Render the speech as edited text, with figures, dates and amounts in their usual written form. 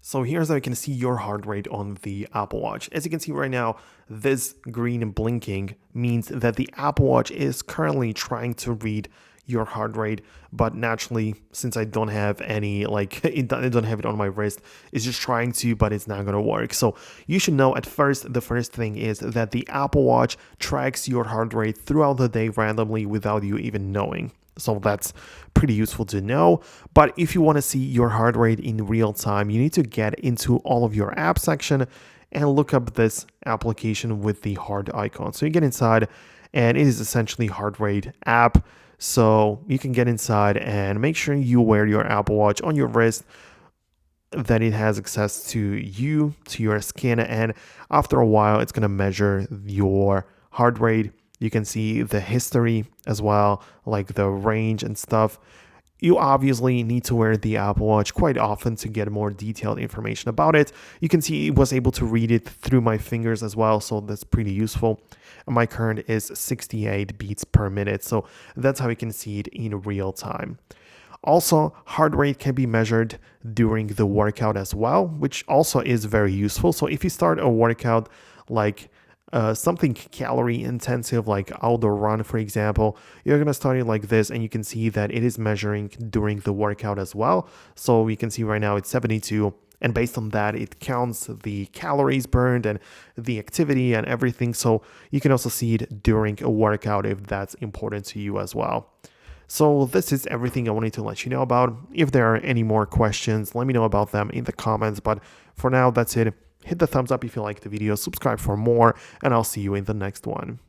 So here's how you can see your heart rate on the Apple Watch. As you can see right now, this green blinking means that the Apple Watch is currently trying to read your heart rate, but naturally, since I don't have any, I don't have it on my wrist, it's just trying to, but it's not gonna work. So you should know at first, the first thing is that the Apple Watch tracks your heart rate throughout the day randomly without you even knowing. So that's pretty useful to know. But if you want to see your heart rate in real time, you need to get into all of your app section and look up this application with the heart icon. So you get inside and it is essentially heart rate app. So you can get inside and make sure you wear your Apple Watch on your wrist, that it has access to you, to your skin, and after a while it's going to measure your heart rate. You can see the history as well, like the range and stuff. You obviously need to wear the Apple Watch quite often to get more detailed information about it. You can see it was able to read it through my fingers as well, so that's pretty useful. My current is 68 beats per minute, so that's how you can see it in real time. Also, heart rate can be measured during the workout as well, which also is very useful. So if you start a workout like something calorie intensive, like outdoor run, for example, you're going to start it like this, and you can see that it is measuring during the workout as well. So we can see right now it's 72. And based on that, it counts the calories burned and the activity and everything. So you can also see it during a workout if that's important to you as well. So this is everything I wanted to let you know about. If there are any more questions, let me know about them in the comments. But for now, that's it. Hit the thumbs up if you liked the video, subscribe for more, and I'll see you in the next one.